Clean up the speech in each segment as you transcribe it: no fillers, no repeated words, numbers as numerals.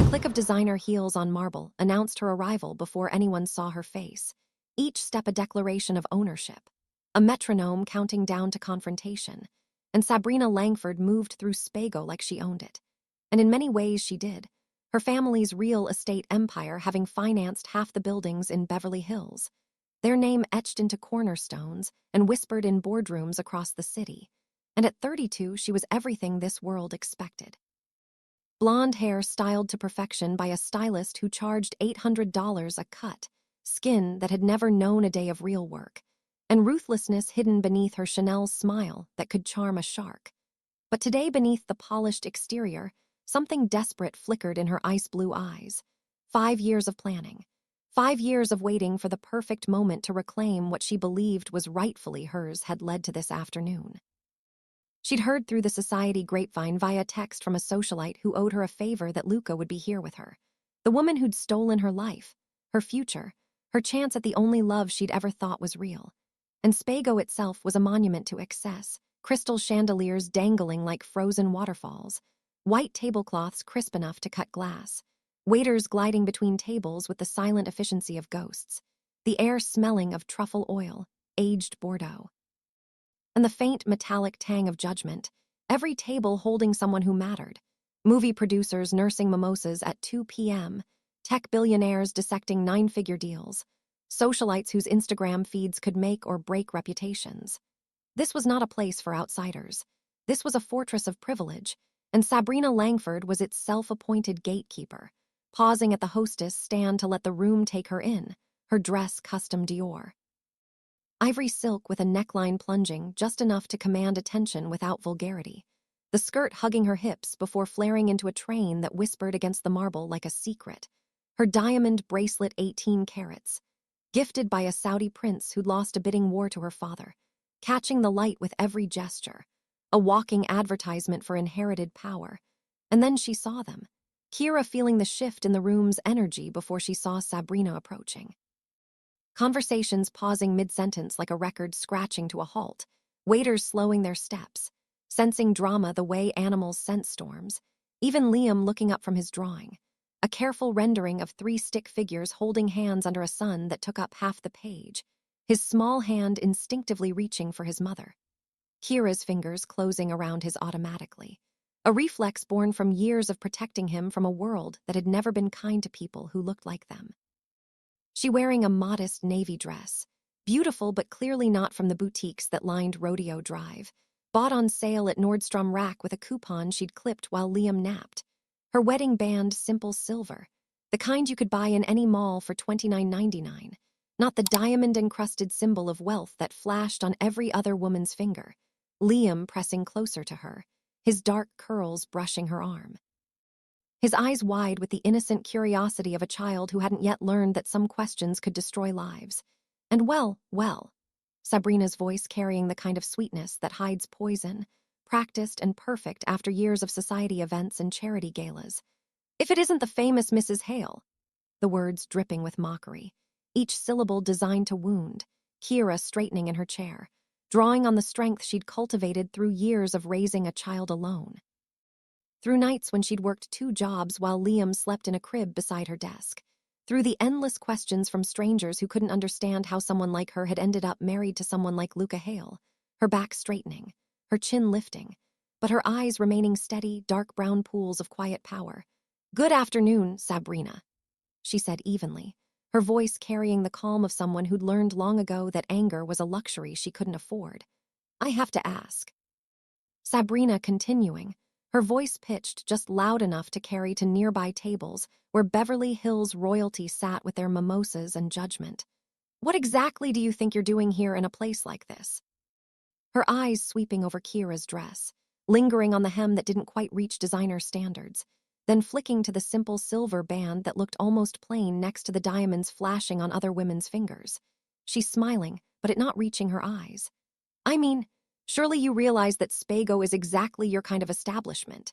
click of designer heels on marble announced her arrival before anyone saw her face, each step a declaration of ownership, a metronome counting down to confrontation, and Sabrina Langford moved through Spago like she owned it. And in many ways she did, her family's real estate empire having financed half the buildings in Beverly Hills, their name etched into cornerstones and whispered in boardrooms across the city. And at 32, she was everything this world expected. Blonde hair styled to perfection by a stylist who charged $800 a cut, skin that had never known a day of real work, and ruthlessness hidden beneath her Chanel smile that could charm a shark. But today, beneath the polished exterior, something desperate flickered in her ice-blue eyes. 5 years of planning. 5 years of waiting for the perfect moment to reclaim what she believed was rightfully hers had led to this afternoon. She'd heard through the society grapevine via text from a socialite who owed her a favor that Luca would be here with her. The woman who'd stolen her life, her future, her chance at the only love she'd ever thought was real. And Spago itself was a monument to excess, crystal chandeliers dangling like frozen waterfalls, white tablecloths crisp enough to cut glass, waiters gliding between tables with the silent efficiency of ghosts, the air smelling of truffle oil, aged Bordeaux, and the faint metallic tang of judgment, every table holding someone who mattered, movie producers nursing mimosas at 2 p.m., tech billionaires dissecting 9-figure deals, socialites whose Instagram feeds could make or break reputations. This was not a place for outsiders. This was a fortress of privilege, and Sabrina Langford was its self-appointed gatekeeper, pausing at the hostess stand to let the room take her in, her dress custom Dior. Ivory silk with a neckline plunging just enough to command attention without vulgarity, the skirt hugging her hips before flaring into a train that whispered against the marble like a secret, her diamond bracelet 18 carats, gifted by a Saudi prince who'd lost a bidding war to her father, catching the light with every gesture, a walking advertisement for inherited power. And then she saw them, Kira feeling the shift in the room's energy before she saw Sabrina approaching. Conversations pausing mid-sentence like a record scratching to a halt, waiters slowing their steps, sensing drama the way animals sense storms, even Liam looking up from his drawing, a careful rendering of 3 stick figures holding hands under a sun that took up half the page, his small hand instinctively reaching for his mother. Kira's fingers closing around his automatically, a reflex born from years of protecting him from a world that had never been kind to people who looked like them. She wearing a modest navy dress, beautiful but clearly not from the boutiques that lined Rodeo Drive, bought on sale at Nordstrom Rack with a coupon she'd clipped while Liam napped. Her wedding band simple silver, the kind you could buy in any mall for $29.99, not the diamond-encrusted symbol of wealth that flashed on every other woman's finger. Liam pressing closer to her, his dark curls brushing her arm. His eyes wide with the innocent curiosity of a child who hadn't yet learned that some questions could destroy lives. And well, Sabrina's voice carrying the kind of sweetness that hides poison, practiced and perfect after years of society events and charity galas. If it isn't the famous Mrs. Hale, the words dripping with mockery, each syllable designed to wound, Kira straightening in her chair, drawing on the strength she'd cultivated through years of raising a child alone. Through nights when she'd worked 2 jobs while Liam slept in a crib beside her desk. Through the endless questions from strangers who couldn't understand how someone like her had ended up married to someone like Luca Hale, her back straightening, her chin lifting, but her eyes remaining steady, dark brown pools of quiet power. "Good afternoon, Sabrina," she said evenly, her voice carrying the calm of someone who'd learned long ago that anger was a luxury she couldn't afford. "I have to ask." Sabrina continuing, her voice pitched just loud enough to carry to nearby tables where Beverly Hills royalty sat with their mimosas and judgment. "What exactly do you think you're doing here in a place like this?" Her eyes sweeping over Kira's dress, lingering on the hem that didn't quite reach designer standards, then flicking to the simple silver band that looked almost plain next to the diamonds flashing on other women's fingers. She's smiling, but it not reaching her eyes. "I mean, surely you realize that Spago is exactly your kind of establishment."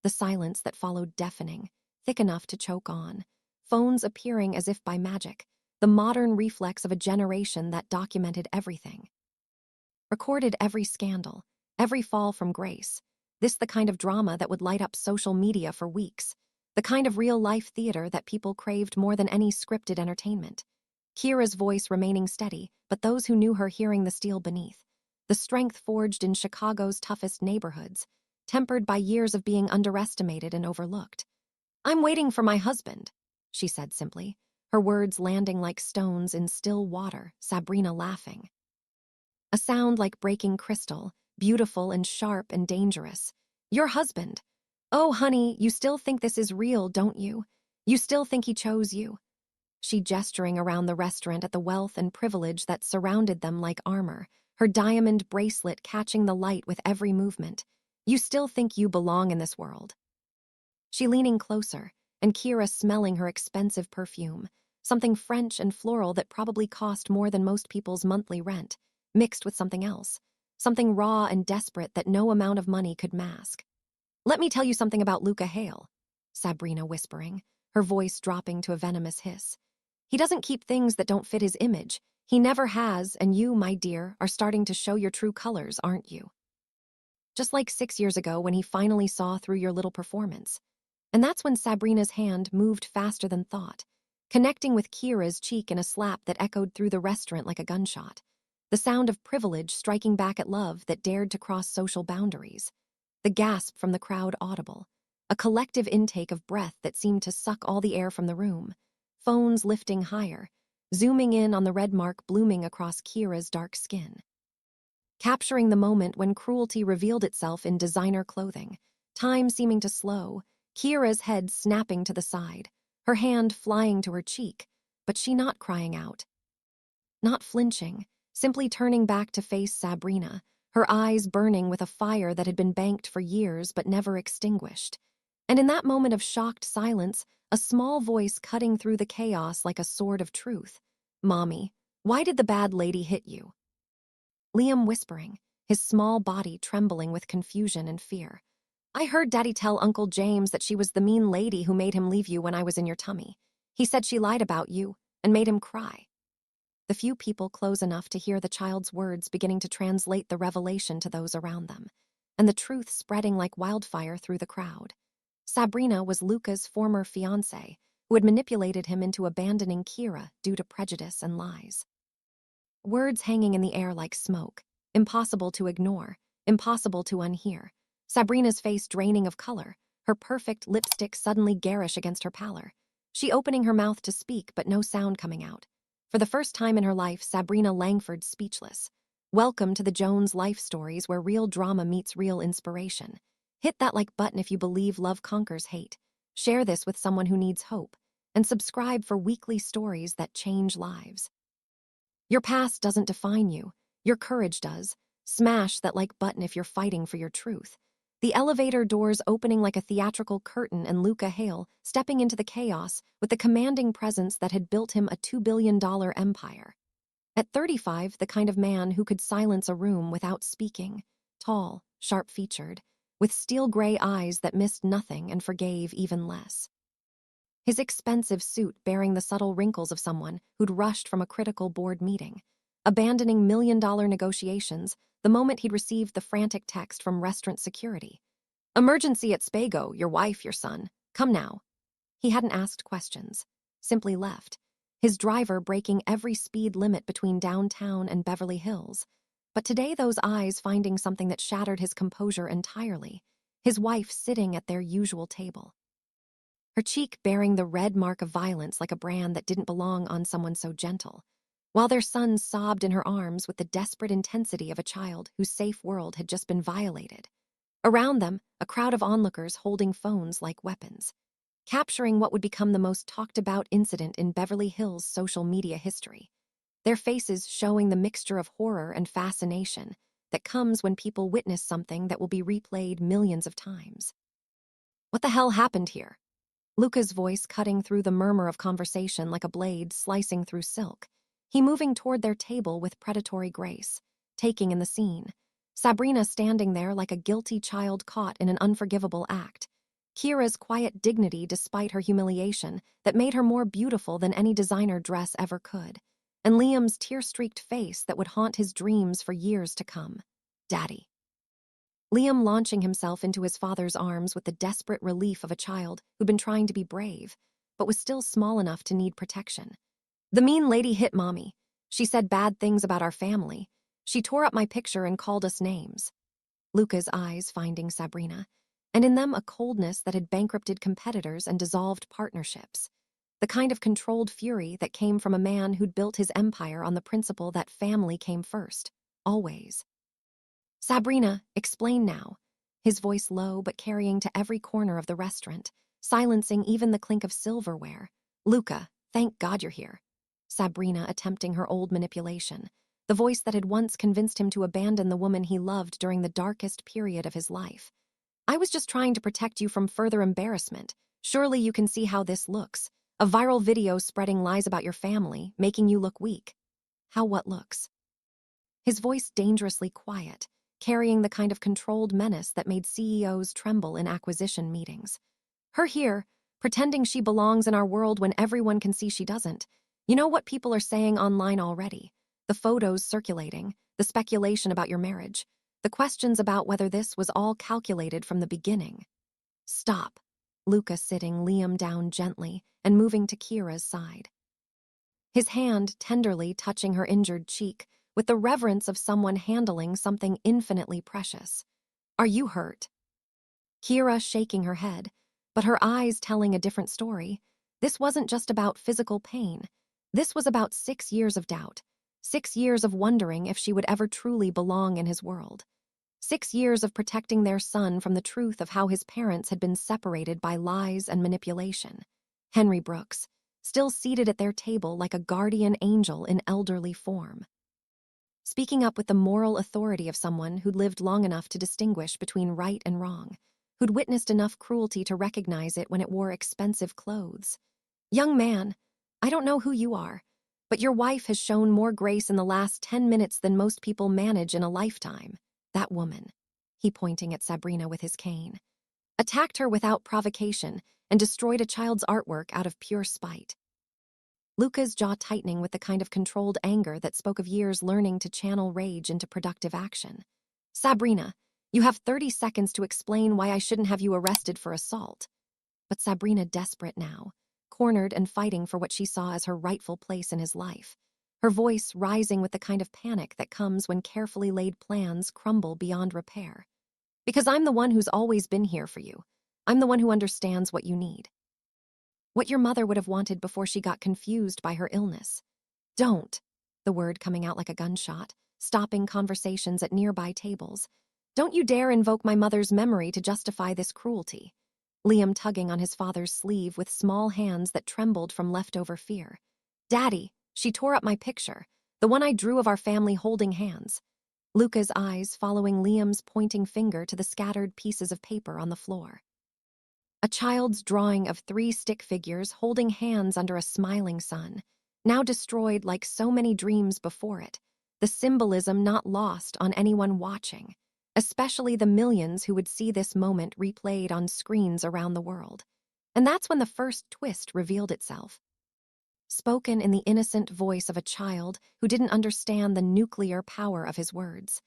The silence that followed deafening, thick enough to choke on, phones appearing as if by magic, the modern reflex of a generation that documented everything. Recorded every scandal, every fall from grace, this the kind of drama that would light up social media for weeks. The kind of real-life theater that people craved more than any scripted entertainment. Kira's voice remaining steady, but those who knew her hearing the steel beneath. The strength forged in Chicago's toughest neighborhoods, tempered by years of being underestimated and overlooked. "I'm waiting for my husband," she said simply, her words landing like stones in still water, Sabrina laughing. A sound like breaking crystal, beautiful and sharp and dangerous. "Your husband. Oh, honey, you still think this is real, don't you? You still think he chose you?" She gesturing around the restaurant at the wealth and privilege that surrounded them like armor, her diamond bracelet catching the light with every movement. "You still think you belong in this world?" She leaning closer, and Kira smelling her expensive perfume, something French and floral that probably cost more than most people's monthly rent, mixed with something else, something raw and desperate that no amount of money could mask. "Let me tell you something about Luca Hale," Sabrina whispering, her voice dropping to a venomous hiss. "He doesn't keep things that don't fit his image. He never has, and you, my dear, are starting to show your true colors, aren't you? Just like 6 years ago when he finally saw through your little performance." And that's when Sabrina's hand moved faster than thought, connecting with Kira's cheek in a slap that echoed through the restaurant like a gunshot. The sound of privilege striking back at love that dared to cross social boundaries. The gasp from the crowd audible. A collective intake of breath that seemed to suck all the air from the room. Phones lifting higher, zooming in on the red mark blooming across Kira's dark skin. Capturing the moment when cruelty revealed itself in designer clothing. Time seeming to slow, Kira's head snapping to the side, her hand flying to her cheek, but she not crying out. Not flinching, simply turning back to face Sabrina, her eyes burning with a fire that had been banked for years but never extinguished. And in that moment of shocked silence, a small voice cutting through the chaos like a sword of truth. "Mommy, why did the bad lady hit you?" Liam whispering, his small body trembling with confusion and fear. "I heard Daddy tell Uncle James that she was the mean lady who made him leave you when I was in your tummy. He said she lied about you and made him cry." The few people close enough to hear the child's words beginning to translate the revelation to those around them, and the truth spreading like wildfire through the crowd. Sabrina was Luca's former fiancé, who had manipulated him into abandoning Kira due to prejudice and lies. Words hanging in the air like smoke, impossible to ignore, impossible to unhear. Sabrina's face draining of color, her perfect lipstick suddenly garish against her pallor. She opening her mouth to speak, but no sound coming out. For the first time in her life, Sabrina Langford speechless. Welcome to the Jones life stories where real drama meets real inspiration. Hit that like button if you believe love conquers hate. Share this with someone who needs hope. And subscribe for weekly stories that change lives. Your past doesn't define you. Your courage does. Smash that like button if you're fighting for your truth. The elevator doors opening like a theatrical curtain and Luca Hale stepping into the chaos with the commanding presence that had built him a $2 billion empire. At 35, the kind of man who could silence a room without speaking. Tall, sharp-featured, with steel-gray eyes that missed nothing and forgave even less. His expensive suit bearing the subtle wrinkles of someone who'd rushed from a critical board meeting, abandoning million-dollar negotiations the moment he'd received the frantic text from restaurant security. "Emergency at Spago, your wife, your son. Come now." He hadn't asked questions, simply left, his driver breaking every speed limit between downtown and Beverly Hills. But today those eyes finding something that shattered his composure entirely, his wife sitting at their usual table. Her cheek bearing the red mark of violence like a brand that didn't belong on someone so gentle, while their son sobbed in her arms with the desperate intensity of a child whose safe world had just been violated. Around them, a crowd of onlookers holding phones like weapons, capturing what would become the most talked-about incident in Beverly Hills' social media history, their faces showing the mixture of horror and fascination that comes when people witness something that will be replayed millions of times. "What the hell happened here?" Luca's voice cutting through the murmur of conversation like a blade slicing through silk. He moving toward their table with predatory grace, taking in the scene. Sabrina standing there like a guilty child caught in an unforgivable act. Kira's quiet dignity despite her humiliation that made her more beautiful than any designer dress ever could. And Liam's tear-streaked face that would haunt his dreams for years to come. Daddy. Liam launching himself into his father's arms with the desperate relief of a child who'd been trying to be brave, but was still small enough to need protection. The mean lady hit Mommy. She said bad things about our family. She tore up my picture and called us names. Luca's eyes finding Sabrina, and in them a coldness that had bankrupted competitors and dissolved partnerships. The kind of controlled fury that came from a man who'd built his empire on the principle that family came first, always. Sabrina, explain now. His voice low but carrying to every corner of the restaurant, silencing even the clink of silverware. Luca, thank God you're here. Sabrina attempting her old manipulation, the voice that had once convinced him to abandon the woman he loved during the darkest period of his life. I was just trying to protect you from further embarrassment. Surely you can see how this looks. A viral video spreading lies about your family, making you look weak. How what looks? His voice dangerously quiet, carrying the kind of controlled menace that made CEOs tremble in acquisition meetings. Her here, pretending she belongs in our world when everyone can see she doesn't. You know what people are saying online already. The photos circulating, the speculation about your marriage, the questions about whether this was all calculated from the beginning. Stop. Luca sitting Liam down gently and moving to Kira's side. His hand tenderly touching her injured cheek with the reverence of someone handling something infinitely precious. Are you hurt? Kira shaking her head, but her eyes telling a different story. This wasn't just about physical pain. This was about 6 years of doubt, 6 years of wondering if she would ever truly belong in his world. 6 years of protecting their son from the truth of how his parents had been separated by lies and manipulation. Henry Brooks, still seated at their table like a guardian angel in elderly form. Speaking up with the moral authority of someone who'd lived long enough to distinguish between right and wrong, who'd witnessed enough cruelty to recognize it when it wore expensive clothes. Young man, I don't know who you are, but your wife has shown more grace in the last 10 minutes than most people manage in a lifetime. That woman, he pointing at Sabrina with his cane, attacked her without provocation and destroyed a child's artwork out of pure spite. Luca's jaw tightening with the kind of controlled anger that spoke of years learning to channel rage into productive action. Sabrina, you have 30 seconds to explain why I shouldn't have you arrested for assault. But Sabrina desperate now, cornered and fighting for what she saw as her rightful place in his life. Her voice rising with the kind of panic that comes when carefully laid plans crumble beyond repair. Because I'm the one who's always been here for you. I'm the one who understands what you need. What your mother would have wanted before she got confused by her illness. Don't, the word coming out like a gunshot, stopping conversations at nearby tables. Don't you dare invoke my mother's memory to justify this cruelty. Liam tugging on his father's sleeve with small hands that trembled from leftover fear. Daddy, she tore up my picture, the one I drew of our family holding hands. Luca's eyes following Liam's pointing finger to the scattered pieces of paper on the floor. A child's drawing of 3 stick figures holding hands under a smiling sun, now destroyed like so many dreams before it, the symbolism not lost on anyone watching, especially the millions who would see this moment replayed on screens around the world. And that's when the first twist revealed itself. Spoken in the innocent voice of a child who didn't understand the nuclear power of his words.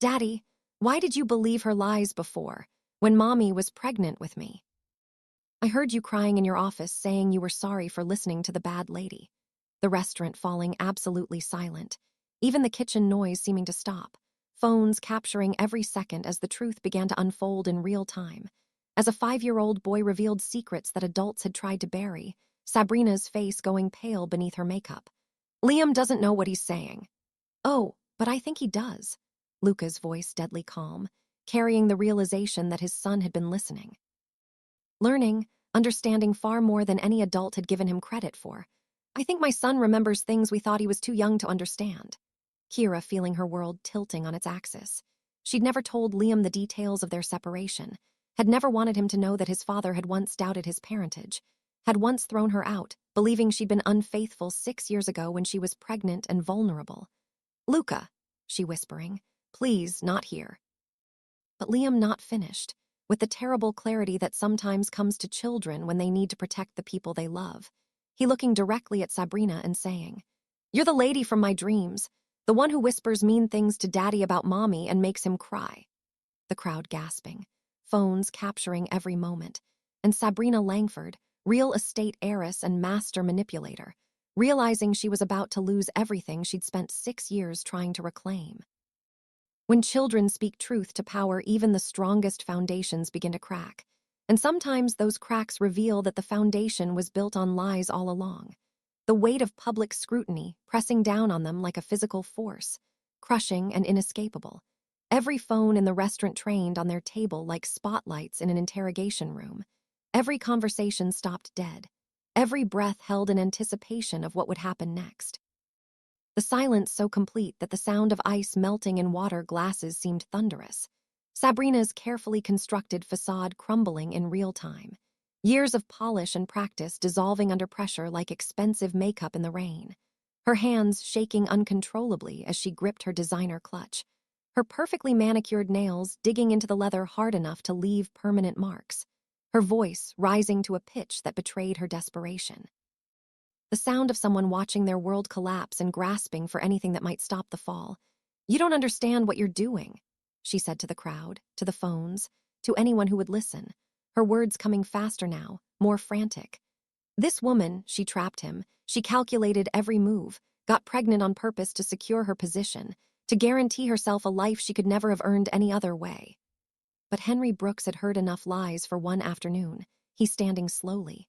Daddy, why did you believe her lies before, when Mommy was pregnant with me? I heard you crying in your office saying you were sorry for listening to the bad lady. The restaurant falling absolutely silent, even the kitchen noise seeming to stop, phones capturing every second as the truth began to unfold in real time. As a 5-year-old boy revealed secrets that adults had tried to bury, Sabrina's face going pale beneath her makeup. Liam doesn't know what he's saying. Oh, but I think he does. Luca's voice deadly calm, carrying the realization that his son had been listening. Learning, understanding far more than any adult had given him credit for. I think my son remembers things we thought he was too young to understand. Kira feeling her world tilting on its axis. She'd never told Liam the details of their separation, had never wanted him to know that his father had once doubted his parentage, had once thrown her out, believing she'd been unfaithful 6 years ago when she was pregnant and vulnerable. Luca, she whispering, please, not here. But Liam not finished, with the terrible clarity that sometimes comes to children when they need to protect the people they love. He looking directly at Sabrina and saying, You're the lady from my dreams, the one who whispers mean things to Daddy about Mommy and makes him cry. the crowd gasping, phones capturing every moment, and Sabrina Langford, real estate heiress and master manipulator, realizing she was about to lose everything she'd spent 6 years trying to reclaim. When children speak truth to power, even the strongest foundations begin to crack. And sometimes those cracks reveal that the foundation was built on lies all along. The weight of public scrutiny pressing down on them like a physical force, crushing and inescapable. Every phone in the restaurant trained on their table like spotlights in an interrogation room. Every conversation stopped dead. Every breath held in anticipation of what would happen next. The silence so complete that the sound of ice melting in water glasses seemed thunderous. Sabrina's carefully constructed facade crumbling in real time. Years of polish and practice dissolving under pressure like expensive makeup in the rain. Her hands shaking uncontrollably as she gripped her designer clutch. Her perfectly manicured nails digging into the leather hard enough to leave permanent marks. Her voice rising to a pitch that betrayed her desperation. The sound of someone watching their world collapse and grasping for anything that might stop the fall. "You don't understand what you're doing," she said to the crowd, to the phones, to anyone who would listen, her words coming faster now, more frantic. This woman, she trapped him, she calculated every move, got pregnant on purpose to secure her position, to guarantee herself a life she could never have earned any other way. But Henry Brooks had heard enough lies for one afternoon. He's standing slowly.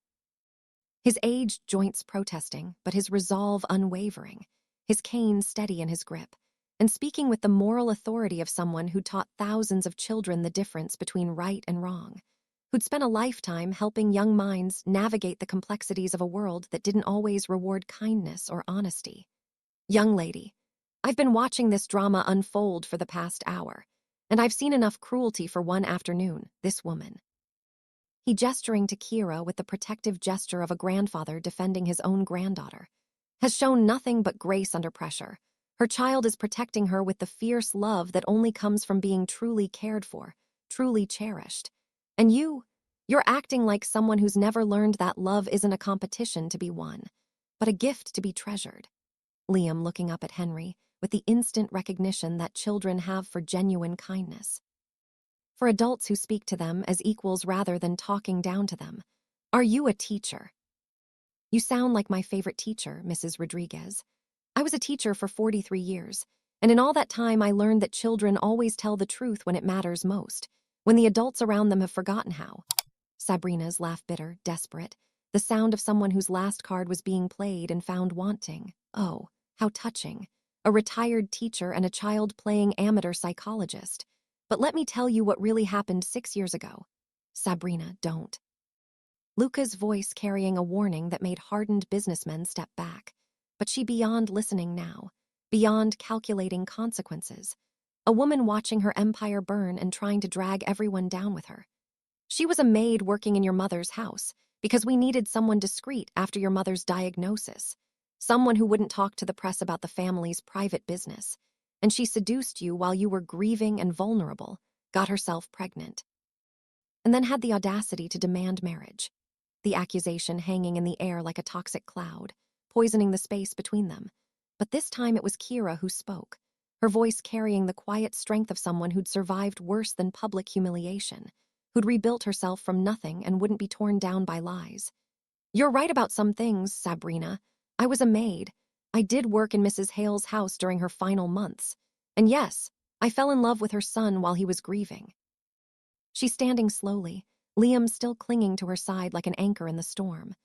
His aged joints protesting, but his resolve unwavering, his cane steady in his grip, and speaking with the moral authority of someone who taught thousands of children the difference between right and wrong, who'd spent a lifetime helping young minds navigate the complexities of a world that didn't always reward kindness or honesty. "Young lady, I've been watching this drama unfold for the past hour, and I've seen enough cruelty for one afternoon, this woman." He gesturing to Kira with the protective gesture of a grandfather defending his own granddaughter. Has shown nothing but grace under pressure. Her child is protecting her with the fierce love that only comes from being truly cared for, truly cherished. And you're acting like someone who's never learned that love isn't a competition to be won, but a gift to be treasured. Liam looking up at Henry with the instant recognition that children have for genuine kindness. For adults who speak to them as equals rather than talking down to them. "Are you a teacher?" "You sound like my favorite teacher, Mrs. Rodriguez. I was a teacher for 43 years, and in all that time I learned that children always tell the truth when it matters most, when the adults around them have forgotten how." Sabrina's laugh bitter, desperate, the sound of someone whose last card was being played and found wanting. Oh, how touching. A retired teacher and a child playing amateur psychologist. "But let me tell you what really happened 6 years ago." "Sabrina, don't." Luca's voice carrying a warning that made hardened businessmen step back. But she beyond listening now, beyond calculating consequences. A woman watching her empire burn and trying to drag everyone down with her. "She was a maid working in your mother's house because we needed someone discreet after your mother's diagnosis. Someone who wouldn't talk to the press about the family's private business. And she seduced you while you were grieving and vulnerable, got herself pregnant. And then had the audacity to demand marriage. The accusation hanging in the air like a toxic cloud, poisoning the space between them. But this time it was Kira who spoke, her voice carrying the quiet strength of someone who'd survived worse than public humiliation, who'd rebuilt herself from nothing and wouldn't be torn down by lies. "You're right about some things, Sabrina. I was a maid. I did work in Mrs. Hale's house during her final months. And yes, I fell in love with her son while he was grieving." She's standing slowly, Liam still clinging to her side like an anchor in the storm.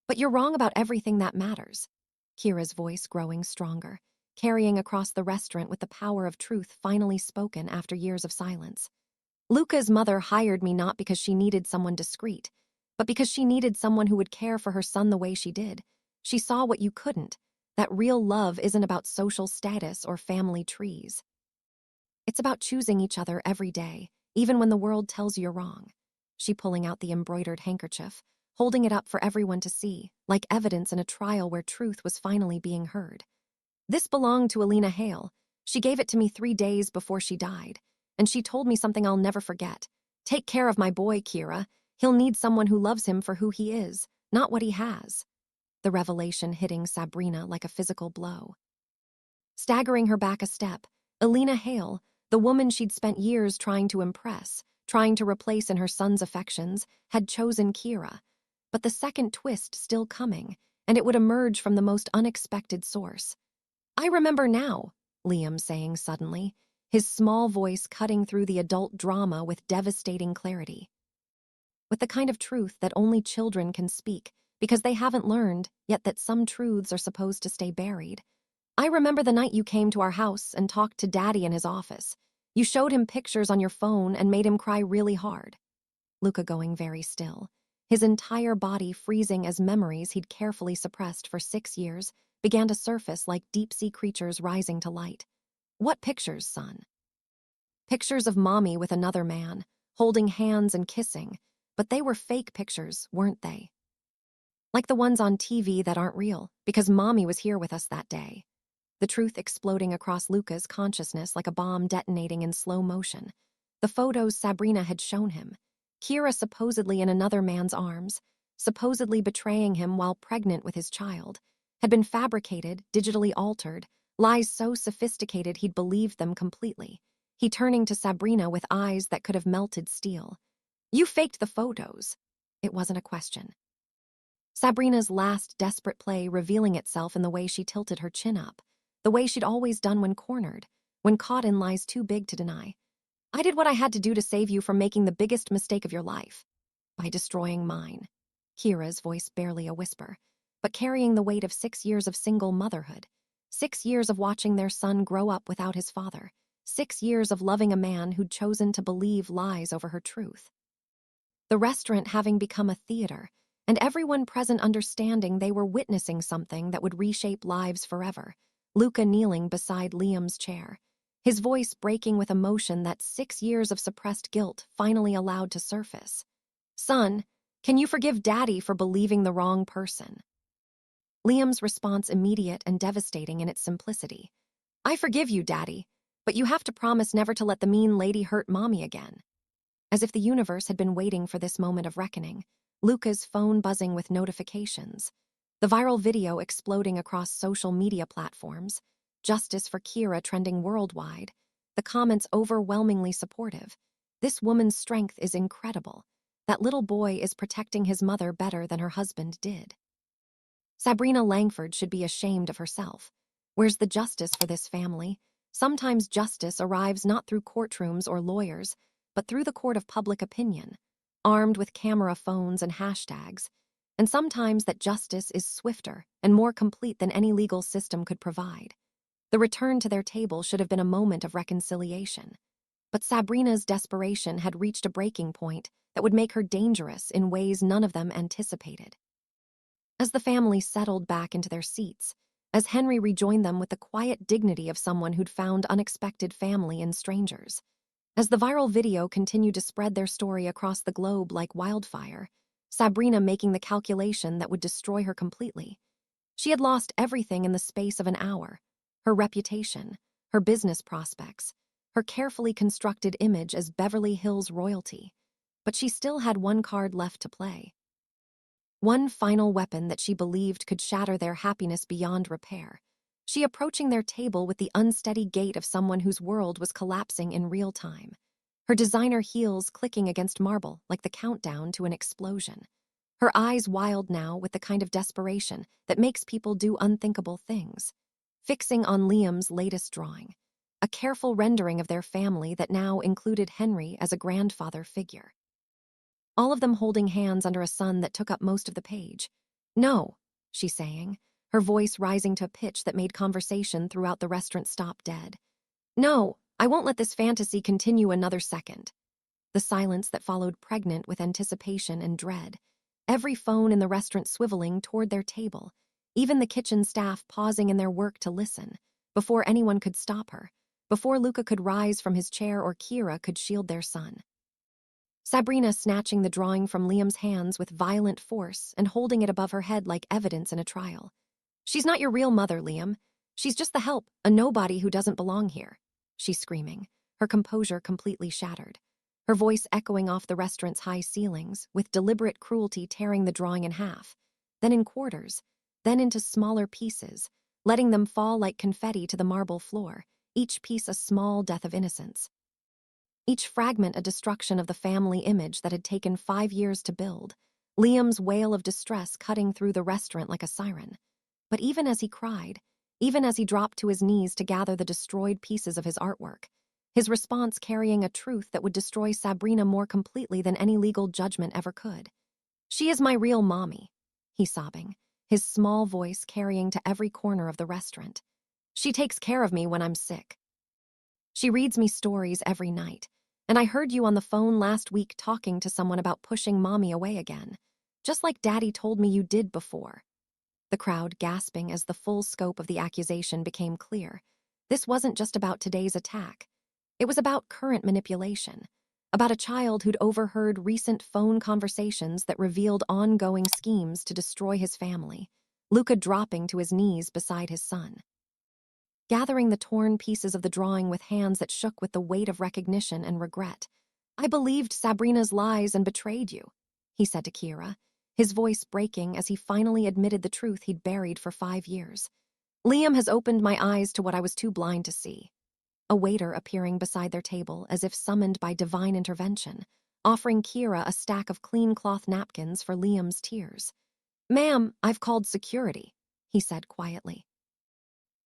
"But you're wrong about everything that matters." Kira's voice growing stronger, carrying across the restaurant with the power of truth finally spoken after years of silence. "Luca's mother hired me not because she needed someone discreet, but because she needed someone who would care for her son the way she did. She saw what you couldn't, that real love isn't about social status or family trees. It's about choosing each other every day, even when the world tells you you're wrong." She pulling out the embroidered handkerchief, holding it up for everyone to see, like evidence in a trial where truth was finally being heard. "This belonged to Alina Hale. She gave it to me 3 days before she died, and she told me something I'll never forget. Take care of my boy, Kira. He'll need someone who loves him for who he is, not what he has." The revelation hitting Sabrina like a physical blow. Staggering her back a step, Alina Hale, The woman she'd spent years trying to impress, trying to replace in her son's affections, had chosen Kira. But the second twist still coming, and it would emerge from the most unexpected source. "I remember now," Liam saying suddenly, his small voice cutting through the adult drama with devastating clarity. With the kind of truth that only children can speak, because they haven't learned, yet that some truths are supposed to stay buried. "I remember the night you came to our house and talked to Daddy in his office. You showed him pictures on your phone and made him cry really hard." Luca going very still, his entire body freezing as memories he'd carefully suppressed for 6 years began to surface like deep-sea creatures rising to light. "What pictures, son?" "Pictures of Mommy with another man, holding hands and kissing, but they were fake pictures, weren't they? Like the ones on TV that aren't real, because Mommy was here with us that day." The truth exploding across Luca's consciousness like a bomb detonating in slow motion. The photos Sabrina had shown him. Kira supposedly in another man's arms, supposedly betraying him while pregnant with his child, had been fabricated, digitally altered, lies so sophisticated he'd believed them completely. He turning to Sabrina with eyes that could have melted steel. "You faked the photos." It wasn't a question. Sabrina's last desperate play revealing itself in the way she tilted her chin up, the way she'd always done when cornered, when caught in lies too big to deny. "I did what I had to do to save you from making the biggest mistake of your life. By destroying mine." Kira's voice barely a whisper, but carrying the weight of 6 years of single motherhood, 6 years of watching their son grow up without his father, 6 years of loving a man who'd chosen to believe lies over her truth. The restaurant having become a theater, and everyone present understanding they were witnessing something that would reshape lives forever. Luca kneeling beside Liam's chair, his voice breaking with emotion that 6 years of suppressed guilt finally allowed to surface. "Son, can you forgive Daddy for believing the wrong person?" Liam's response immediate and devastating in its simplicity. "I forgive you, Daddy, but you have to promise never to let the mean lady hurt Mommy again." As if the universe had been waiting for this moment of reckoning, Luca's phone buzzing with notifications, the viral video exploding across social media platforms, justice for Kira trending worldwide, the comments overwhelmingly supportive. "This woman's strength is incredible. That little boy is protecting his mother better than her husband did. Sabrina Langford should be ashamed of herself. Where's the justice for this family? Sometimes justice arrives not through courtrooms or lawyers, but through the court of public opinion, armed with camera phones and hashtags. And sometimes that justice is swifter and more complete than any legal system could provide. The return to their table should have been a moment of reconciliation. But Sabrina's desperation had reached a breaking point that would make her dangerous in ways none of them anticipated. As the family settled back into their seats, as Henry rejoined them with the quiet dignity of someone who'd found unexpected family in strangers, as the viral video continued to spread their story across the globe like wildfire, Sabrina making the calculation that would destroy her completely. She had lost everything in the space of an hour: her reputation, her business prospects, her carefully constructed image as Beverly Hills royalty. But she still had one card left to play. One final weapon that she believed could shatter their happiness beyond repair. She approaching their table with the unsteady gait of someone whose world was collapsing in real time. Her designer heels clicking against marble like the countdown to an explosion. Her eyes wild now with the kind of desperation that makes people do unthinkable things. Fixing on Liam's latest drawing, a careful rendering of their family that now included Henry as a grandfather figure. All of them holding hands under a sun that took up most of the page. "No," she's saying, her voice rising to a pitch that made conversation throughout the restaurant stop dead. "No, I won't let this fantasy continue another second." The silence that followed pregnant with anticipation and dread, every phone in the restaurant swiveling toward their table, even the kitchen staff pausing in their work to listen, before anyone could stop her, before Luca could rise from his chair or Kira could shield their son. Sabrina snatching the drawing from Liam's hands with violent force and holding it above her head like evidence in a trial. "She's not your real mother, Liam. She's just the help, a nobody who doesn't belong here," she's screaming, her composure completely shattered, her voice echoing off the restaurant's high ceilings, with deliberate cruelty tearing the drawing in half, then in quarters, then into smaller pieces, letting them fall like confetti to the marble floor, each piece a small death of innocence. Each fragment a destruction of the family image that had taken 5 years to build. Liam's wail of distress cutting through the restaurant like a siren. But even as he cried, even as he dropped to his knees to gather the destroyed pieces of his artwork, his response carrying a truth that would destroy Sabrina more completely than any legal judgment ever could. "She is my real mommy," he's sobbing, his small voice carrying to every corner of the restaurant. "She takes care of me when I'm sick. She reads me stories every night. And I heard you on the phone last week talking to someone about pushing mommy away again, just like Daddy told me you did before." The crowd gasping as the full scope of the accusation became clear. This wasn't just about today's attack. It was about current manipulation, about a child who'd overheard recent phone conversations that revealed ongoing schemes to destroy his family, Luca dropping to his knees beside his son. Gathering the torn pieces of the drawing with hands that shook with the weight of recognition and regret. "I believed Sabrina's lies and betrayed you," he said to Kira, his voice breaking as he finally admitted the truth he'd buried for 5 years. "Liam has opened my eyes to what I was too blind to see." A waiter appearing beside their table as if summoned by divine intervention, offering Kira a stack of clean cloth napkins for Liam's tears. "Ma'am, I've called security," he said quietly,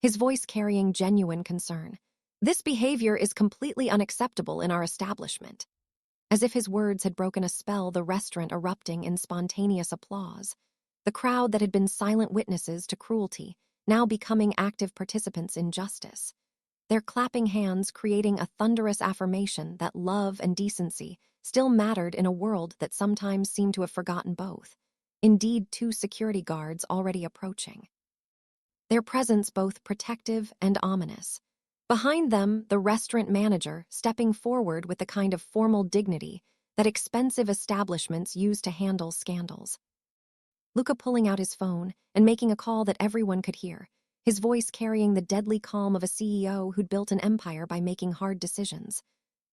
his voice carrying genuine concern. "This behavior is completely unacceptable in our establishment." As if his words had broken a spell, the restaurant erupting in spontaneous applause. The crowd that had been silent witnesses to cruelty, now becoming active participants in justice. Their clapping hands creating a thunderous affirmation that love and decency still mattered in a world that sometimes seemed to have forgotten both. Indeed, 2 security guards already approaching, their presence both protective and ominous. Behind them, the restaurant manager stepping forward with the kind of formal dignity that expensive establishments use to handle scandals. Luca pulling out his phone and making a call that everyone could hear, his voice carrying the deadly calm of a CEO who'd built an empire by making hard decisions.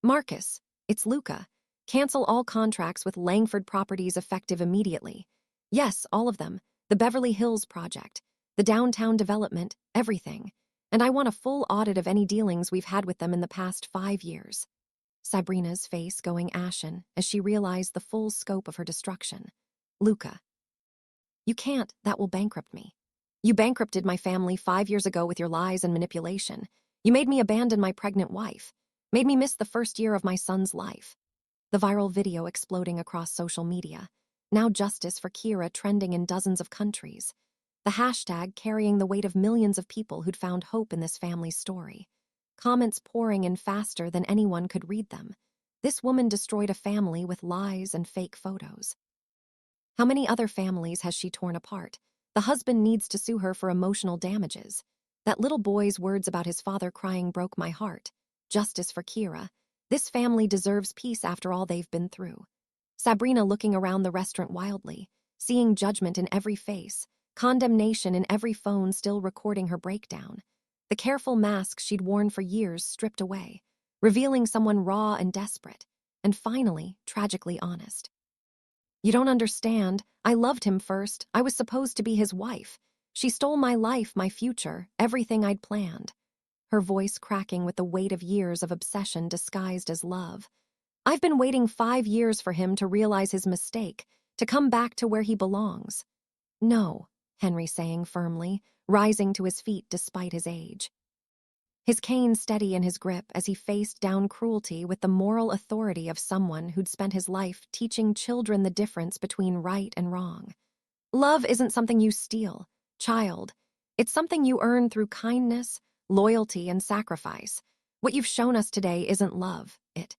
"Marcus, it's Luca. Cancel all contracts with Langford Properties effective immediately. Yes, all of them. The Beverly Hills project, the downtown development, everything. And I want a full audit of any dealings we've had with them in the past 5 years." Sabrina's face going ashen as she realized the full scope of her destruction. "Luca, you can't, that will bankrupt me. You bankrupted my family 5 years ago with your lies and manipulation. You made me abandon my pregnant wife, made me miss the first year of my son's life." The viral video exploding across social media. Now justice for Kira trending in dozens of countries. The hashtag carrying the weight of millions of people who'd found hope in this family's story. Comments pouring in faster than anyone could read them. This woman destroyed a family with lies and fake photos. How many other families has she torn apart? The husband needs to sue her for emotional damages. That little boy's words about his father crying broke my heart. Justice for Kira. This family deserves peace after all they've been through. Sabrina looking around the restaurant wildly, seeing judgment in every face, condemnation in every phone still recording her breakdown. The careful mask she'd worn for years stripped away, revealing someone raw and desperate, and finally, tragically honest. "You don't understand. I loved him first. I was supposed to be his wife. She stole my life, my future, everything I'd planned." Her voice cracking with the weight of years of obsession disguised as love. "I've been waiting 5 years for him to realize his mistake, to come back to where he belongs." "No," Henry saying firmly, rising to his feet despite his age. His cane steady in his grip as he faced down cruelty with the moral authority of someone who'd spent his life teaching children the difference between right and wrong. "Love isn't something you steal, child. It's something you earn through kindness, loyalty, and sacrifice. What you've shown us today isn't love, it